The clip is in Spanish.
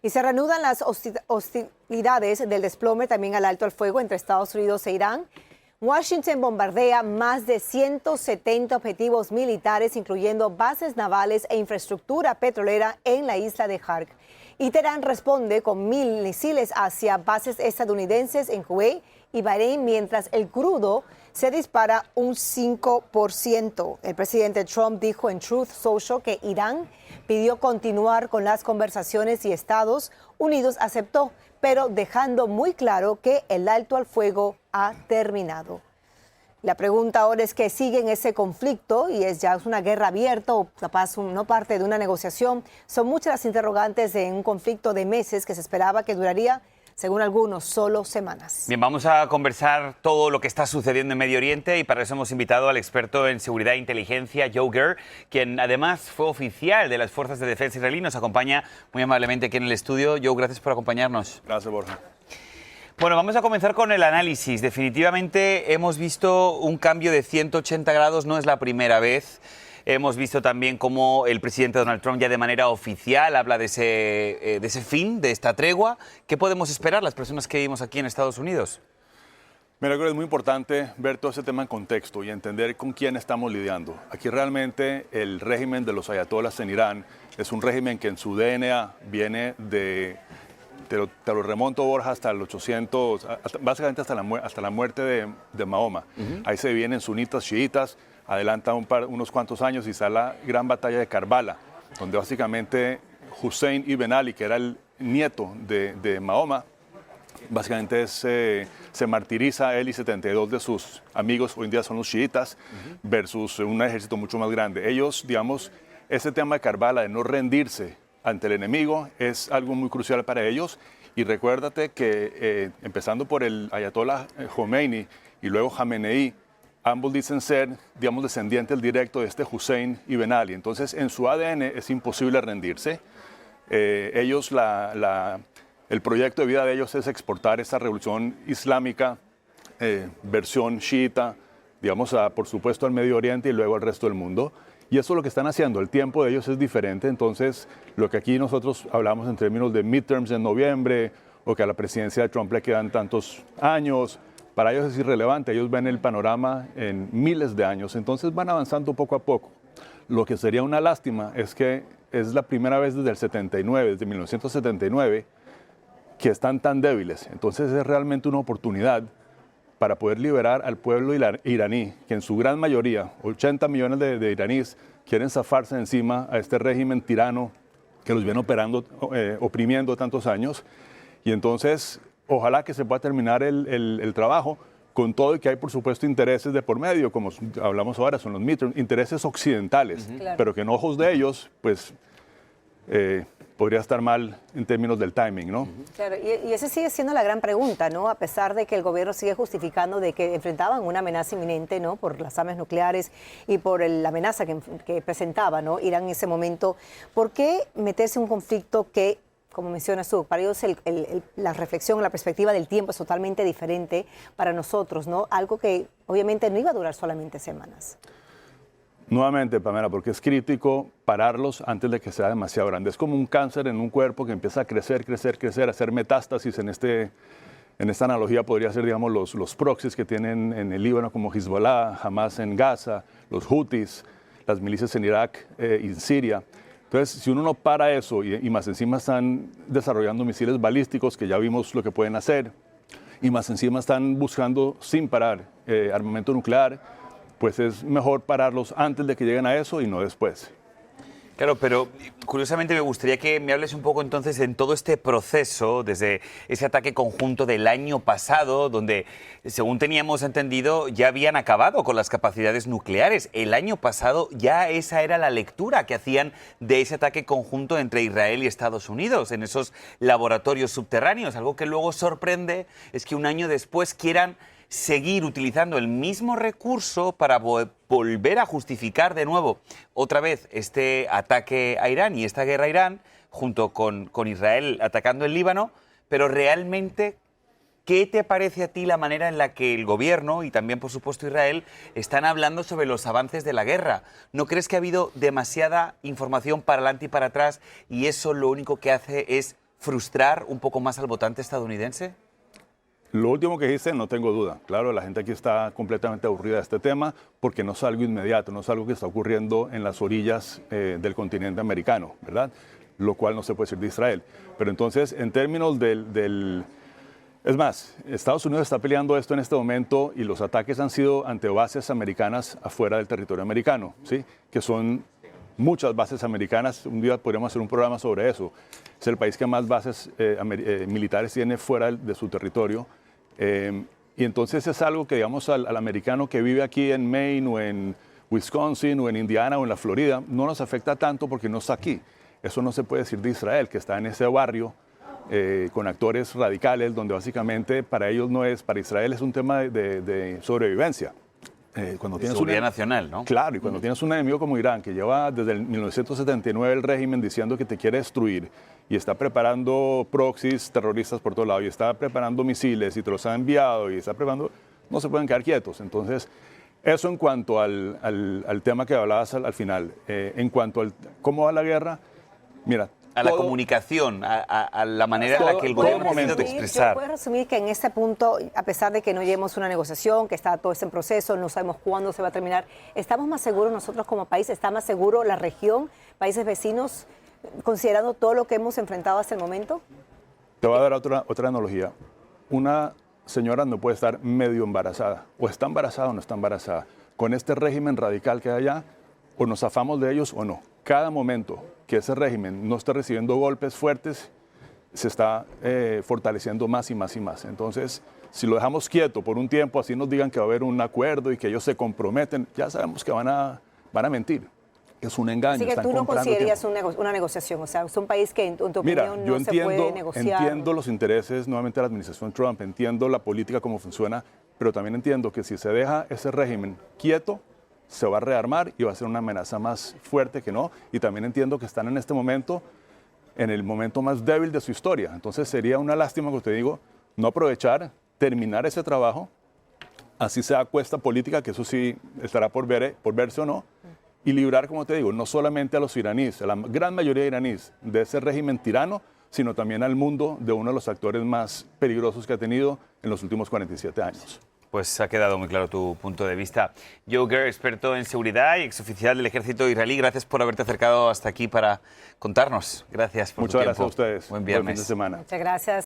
Y se reanudan las hostilidades del desplome también al alto el fuego entre Estados Unidos e Irán. Washington bombardea más de 170 objetivos militares, incluyendo bases navales e infraestructura petrolera en la isla de Khark. Y Teherán responde con 1.000 misiles hacia bases estadounidenses en Kuwait y Bahrein, mientras el crudo se dispara un 5%. El presidente Trump dijo en Truth Social que Irán pidió continuar con las conversaciones y Estados Unidos aceptó, pero dejando muy claro que el alto al fuego ha terminado. La pregunta ahora es que sigue en ese conflicto y es ya una guerra abierta o capaz no parte de una negociación. Son muchas las interrogantes de un conflicto de meses que se esperaba que duraría, según algunos, solo semanas. Bien, vamos a conversar todo lo que está sucediendo en Medio Oriente y para eso hemos invitado al experto en seguridad e inteligencia, Joe Ger, quien además fue oficial de las Fuerzas de Defensa israelí. Nos acompaña muy amablemente aquí en el estudio. Joe, gracias por acompañarnos. Gracias, Borja. Bueno, vamos a comenzar con el análisis. Definitivamente hemos visto un cambio de 180 grados, no es la primera vez. Hemos visto también cómo el presidente Donald Trump ya de manera oficial habla de ese fin, de esta tregua. ¿Qué podemos esperar las personas que vivimos aquí en Estados Unidos? Mira, creo que es muy importante ver todo ese tema en contexto y entender con quién estamos lidiando. Aquí realmente el régimen de los ayatolás en Irán es un régimen que en su DNA viene de... Te lo remonto, Borja, hasta el 800, básicamente hasta la muerte de Mahoma. Ahí se vienen sunitas, chiitas, adelanta unos cuantos años y está la gran batalla de Karbala, donde básicamente Hussein ibn Ali, que era el nieto de Mahoma, básicamente se martiriza él y 72 de sus amigos, hoy en día son los chiitas, versus un ejército mucho más grande. Ellos, digamos, ese tema de Karbala, de no rendirse ante el enemigo, es algo muy crucial para ellos. Y recuérdate que empezando por el ayatollah Khomeini y luego Jamenei, ambos dicen ser, digamos, descendientes directos de este Hussein ibn Ali. Entonces, en su ADN es imposible rendirse. Ellos, el proyecto de vida de ellos es exportar esta revolución islámica, versión chiita, digamos, por supuesto al Medio Oriente y luego al resto del mundo. Y eso es lo que están haciendo. El tiempo de ellos es diferente. Entonces, lo que aquí nosotros hablamos en términos de midterms en noviembre o que a la presidencia de Trump le quedan tantos años, para ellos es irrelevante. Ellos ven el panorama en miles de años. Entonces, van avanzando poco a poco. Lo que sería una lástima es que es la primera vez desde el 79, desde 1979, que están tan débiles. Entonces, es realmente una oportunidad para poder liberar al pueblo iraní, que en su gran mayoría, 80 millones de iraníes, quieren zafarse encima a este régimen tirano que los viene oprimiendo tantos años. Y entonces, ojalá que se pueda terminar el trabajo, con todo y que hay, por supuesto, intereses de por medio, como hablamos ahora, son los midterms, intereses occidentales, Claro. pero que en ojos de ellos, pues, podría estar mal en términos del timing, ¿no? Claro, y esa sigue siendo la gran pregunta, ¿no? A pesar de que el gobierno sigue justificando de que enfrentaban una amenaza inminente, ¿no? Por las armas nucleares y por la amenaza que presentaba, ¿no? Irán en ese momento. ¿Por qué meterse en un conflicto que, como mencionas tú, para ellos la reflexión, la perspectiva del tiempo es totalmente diferente para nosotros, ¿no? Algo que obviamente no iba a durar solamente semanas. Nuevamente, Pamela, porque es crítico pararlos antes de que sea demasiado grande. Es como un cáncer en un cuerpo que empieza a crecer, hacer metástasis. En esta analogía podría ser, digamos, los proxies que tienen en el Líbano, como Hezbollah, Hamas en Gaza, los Houthis, las milicias en Irak y en Siria. Entonces, si uno no para eso y más encima están desarrollando misiles balísticos, que ya vimos lo que pueden hacer, y más encima están buscando sin parar armamento nuclear, pues es mejor pararlos antes de que lleguen a eso y no después. Claro, pero curiosamente me gustaría que me hables un poco entonces en todo este proceso, desde ese ataque conjunto del año pasado, donde, según teníamos entendido, ya habían acabado con las capacidades nucleares. El año pasado ya esa era la lectura que hacían de ese ataque conjunto entre Israel y Estados Unidos, en esos laboratorios subterráneos. Algo que luego sorprende es que un año después quieran seguir utilizando el mismo recurso para volver a justificar de nuevo otra vez este ataque a Irán y esta guerra a Irán, junto con Israel atacando el Líbano. Pero realmente, ¿qué te parece a ti la manera en la que el gobierno y también, por supuesto, Israel están hablando sobre los avances de la guerra? ¿No crees que ha habido demasiada información para adelante y para atrás y eso lo único que hace es frustrar un poco más al votante estadounidense? Lo último que dijiste, no tengo duda. Claro, la gente aquí está completamente aburrida de este tema porque no es algo inmediato, no es algo que está ocurriendo en las orillas del continente americano, ¿verdad? Lo cual no se puede decir de Israel. Pero entonces, en términos Es más, Estados Unidos está peleando esto en este momento y los ataques han sido ante bases americanas afuera del territorio americano, ¿sí? Que son muchas bases americanas. Un día podríamos hacer un programa sobre eso. Es el país que más bases militares tiene fuera de su territorio. Y entonces es algo que, digamos, al americano que vive aquí en Maine o en Wisconsin o en Indiana o en la Florida, no nos afecta tanto porque no está aquí. Eso no se puede decir de Israel, que está en ese barrio con actores radicales, donde básicamente para ellos no es, para Israel es un tema de sobrevivencia. Cuando De tienes seguridad nacional, ¿no? Claro, y cuando tienes un enemigo como Irán, que lleva desde el 1979 el régimen diciendo que te quiere destruir y está preparando proxies terroristas por todo lado y está preparando misiles y te los ha enviado y está preparando, no se pueden quedar quietos. Entonces, eso en cuanto al tema que hablabas al final. En cuanto al cómo va la guerra, mira, A la comunicación, a la manera en la que el gobierno ha tenido de expresar. ¿Puedes resumir que en este punto, a pesar de que no llevemos una negociación, que está todo este proceso, no sabemos cuándo se va a terminar, estamos más seguros nosotros como país, está más seguro la región, países vecinos, considerando todo lo que hemos enfrentado hasta el momento? Te voy a dar otra analogía. Una señora no puede estar medio embarazada, o está embarazada o no está embarazada. Con este régimen radical que hay allá, o nos zafamos de ellos o no. Cada momento que ese régimen no esté recibiendo golpes fuertes, se está fortaleciendo más y más y más. Entonces, si lo dejamos quieto por un tiempo, así nos digan que va a haber un acuerdo y que ellos se comprometen, ya sabemos que van a mentir. Es un engaño. Así que tú no considerarías una negociación, o sea, es un país que en tu opinión no se puede negociar. Entiendo los intereses nuevamente de la administración Trump, entiendo la política cómo funciona, pero también entiendo que si se deja ese régimen quieto, se va a rearmar y va a ser una amenaza más fuerte que no. Y también entiendo que están en este momento, en el momento más débil de su historia. Entonces sería una lástima, como te digo, no aprovechar, terminar ese trabajo, así sea cuesta política, que eso sí estará por verse o no, y librar, como te digo, no solamente a los iraníes, a la gran mayoría de iraníes de ese régimen tirano, sino también al mundo de uno de los actores más peligrosos que ha tenido en los últimos 47 años. Pues ha quedado muy claro tu punto de vista. Joe Ger, experto en seguridad y exoficial del ejército israelí, gracias por haberte acercado hasta aquí para contarnos. Gracias por tu tiempo. Muchas gracias a ustedes. Buen viernes. Buen fin de semana. Muchas gracias.